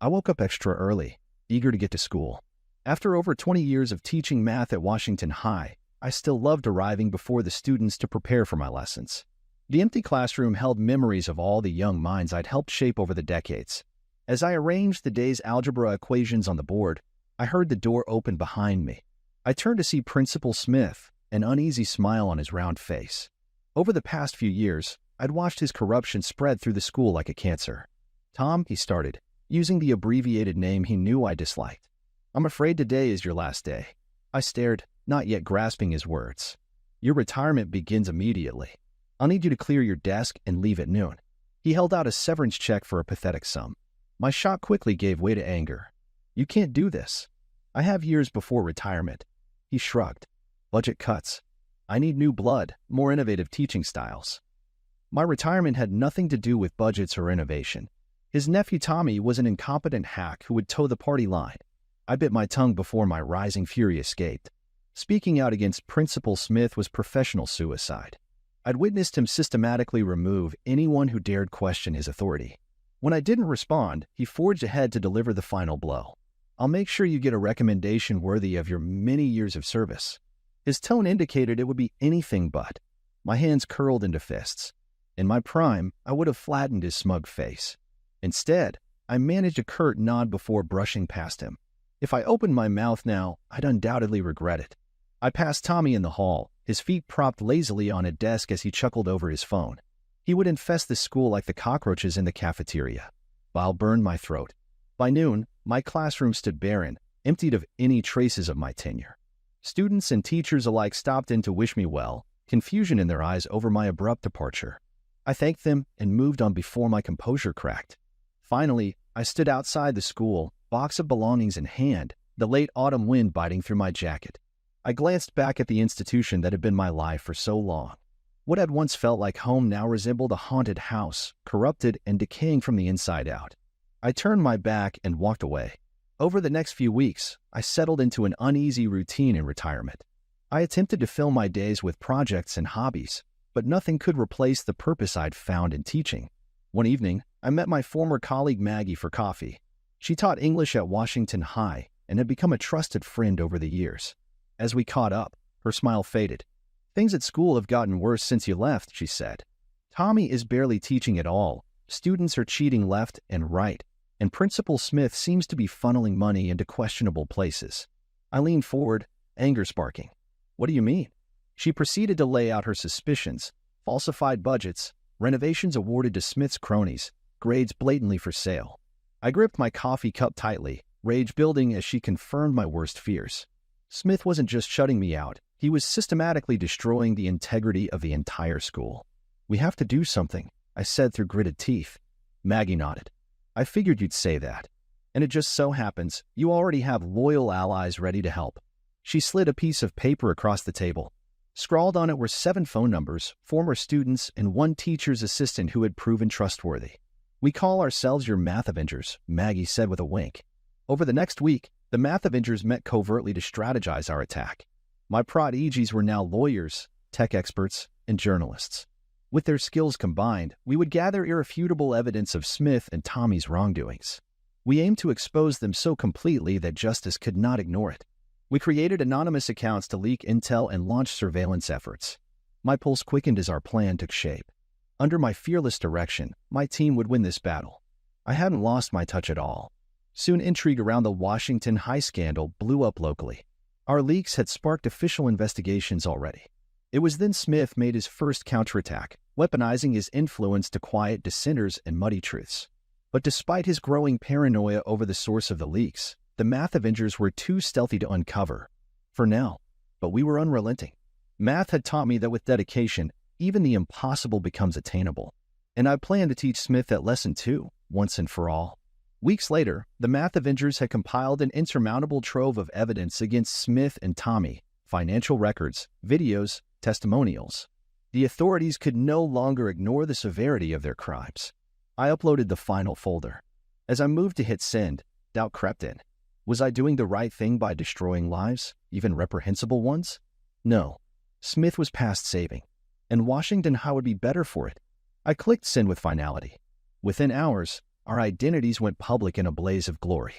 I woke up extra early, eager to get to school. After over 20 years of teaching math at Washington High, I still loved arriving before the students to prepare for my lessons. The empty classroom held memories of all the young minds I'd helped shape over the decades. As I arranged the day's algebra equations on the board, I heard the door open behind me. I turned to see Principal Smith, an uneasy smile on his round face. Over the past few years, I'd watched his corruption spread through the school like a cancer. "Tom," he started, using the abbreviated name he knew I disliked. "I'm afraid today is your last day." I stared, not yet grasping his words. "Your retirement begins immediately. I'll need you to clear your desk and leave at noon." He held out a severance check for a pathetic sum. My shock quickly gave way to anger. "You can't do this. I have years before retirement." He shrugged. "Budget cuts. I need new blood, more innovative teaching styles." My retirement had nothing to do with budgets or innovation. His nephew Tommy was an incompetent hack who would toe the party line. I bit my tongue before my rising fury escaped. Speaking out against Principal Smith was professional suicide. I'd witnessed him systematically remove anyone who dared question his authority. When I didn't respond, he forged ahead to deliver the final blow. "I'll make sure you get a recommendation worthy of your many years of service." His tone indicated it would be anything but. My hands curled into fists. In my prime, I would have flattened his smug face. Instead, I managed a curt nod before brushing past him. If I opened my mouth now, I'd undoubtedly regret it. I passed Tommy in the hall, his feet propped lazily on a desk as he chuckled over his phone. He would infest the school like the cockroaches in the cafeteria. Bile burned my throat. By noon, my classroom stood barren, emptied of any traces of my tenure. Students and teachers alike stopped in to wish me well, confusion in their eyes over my abrupt departure. I thanked them and moved on before my composure cracked. Finally, I stood outside the school, box of belongings in hand, the late autumn wind biting through my jacket. I glanced back at the institution that had been my life for so long. What had once felt like home now resembled a haunted house, corrupted and decaying from the inside out. I turned my back and walked away. Over the next few weeks, I settled into an uneasy routine in retirement. I attempted to fill my days with projects and hobbies, but nothing could replace the purpose I'd found in teaching. One evening, I met my former colleague Maggie for coffee. She taught English at Washington High and had become a trusted friend over the years. As we caught up, her smile faded. "Things at school have gotten worse since you left," she said. "Tommy is barely teaching at all. Students are cheating left and right, and Principal Smith seems to be funneling money into questionable places." I leaned forward, anger sparking. "What do you mean?" She proceeded to lay out her suspicions: falsified budgets, renovations awarded to Smith's cronies, grades blatantly for sale. I gripped my coffee cup tightly, rage building as she confirmed my worst fears. Smith wasn't just shutting me out, he was systematically destroying the integrity of the entire school. "We have to do something," I said through gritted teeth. Maggie nodded. "I figured you'd say that. And it just so happens you already have loyal allies ready to help." She slid a piece of paper across the table. Scrawled on it were 7 phone numbers, former students, and 1 teacher's assistant who had proven trustworthy. "We call ourselves your Math Avengers," Maggie said with a wink. Over the next week, the Math Avengers met covertly to strategize our attack. My prodigies were now lawyers, tech experts, and journalists. With their skills combined, we would gather irrefutable evidence of Smith and Tommy's wrongdoings. We aimed to expose them so completely that justice could not ignore it. We created anonymous accounts to leak intel and launch surveillance efforts. My pulse quickened as our plan took shape. Under my fearless direction, my team would win this battle. I hadn't lost my touch at all. Soon intrigue around the Washington High scandal blew up locally. Our leaks had sparked official investigations already. It was then Smith made his first counterattack, weaponizing his influence to quiet dissenters and muddy truths. But despite his growing paranoia over the source of the leaks, the Math Avengers were too stealthy to uncover. For now, but we were unrelenting. Math had taught me that with dedication, even the impossible becomes attainable. And I planned to teach Smith that lesson too, once and for all. Weeks later, the Math Avengers had compiled an insurmountable trove of evidence against Smith and Tommy: financial records, videos, testimonials. The authorities could no longer ignore the severity of their crimes. I uploaded the final folder. As I moved to hit send, doubt crept in. Was I doing the right thing by destroying lives, even reprehensible ones? No. Smith was past saving, and Washington High would be better for it. I clicked send with finality. Within hours, Our identities went public in a blaze of glory.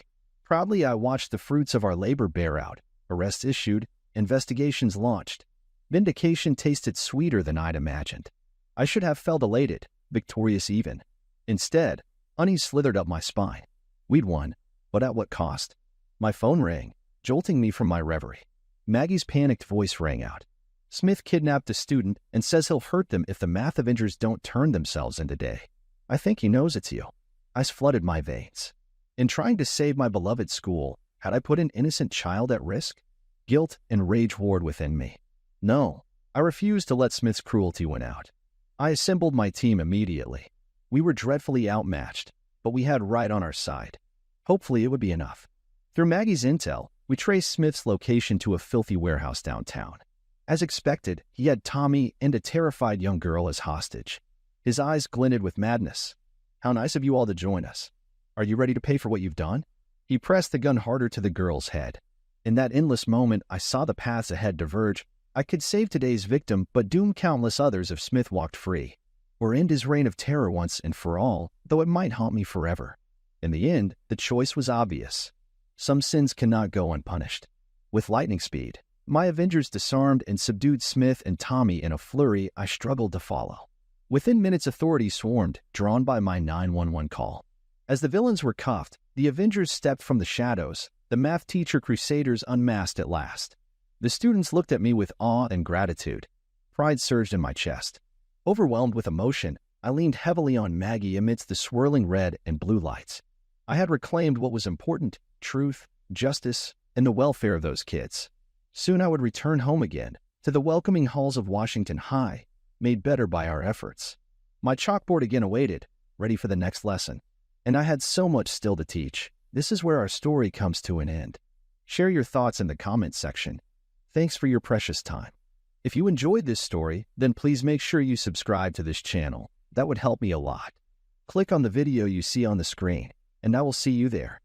Proudly, I watched the fruits of our labor bear out. Arrests issued, investigations launched. Vindication tasted sweeter than I'd imagined. I should have felt elated, victorious even. Instead, unease slithered up my spine. We'd won, but at what cost? My phone rang, jolting me from my reverie. Maggie's panicked voice rang out. Smith kidnapped a student and says he'll hurt them if the math Avengers don't turn themselves in today. I think he knows it's you. Ice flooded my veins. In trying to save my beloved school, had I put an innocent child at risk? Guilt and rage warred within me. No, I refused to let Smith's cruelty win out. I assembled my team immediately. We were dreadfully outmatched, but we had right on our side. Hopefully it would be enough. Through Maggie's intel, we traced Smith's location to a filthy warehouse downtown. As expected, he had Tommy and a terrified young girl as hostage. His eyes glinted with madness. How nice of you all to join us. Are you ready to pay for what you've done? He pressed the gun harder to the girl's head. In that endless moment, I saw the paths ahead diverge. I could save today's victim, but doom countless others if Smith walked free. Or end his reign of terror once and for all, though it might haunt me forever. In the end, the choice was obvious. Some sins cannot go unpunished. With lightning speed, my Avengers disarmed and subdued Smith and Tommy in a flurry I struggled to follow. Within minutes, authorities swarmed, drawn by my 911 call. As the villains were cuffed, the Avengers stepped from the shadows, the math teacher crusaders unmasked at last. The students looked at me with awe and gratitude. Pride surged in my chest. Overwhelmed with emotion, I leaned heavily on Maggie amidst the swirling red and blue lights. I had reclaimed what was important: truth, justice, and the welfare of those kids. Soon I would return home again, to the welcoming halls of Washington High, made better by our efforts. My chalkboard again awaited, ready for the next lesson. And I had so much still to teach. This is where our story comes to an end. Share your thoughts in the comments section. Thanks for your precious time. If you enjoyed this story, then please make sure you subscribe to this channel. That would help me a lot. Click on the video you see on the screen, and I will see you there.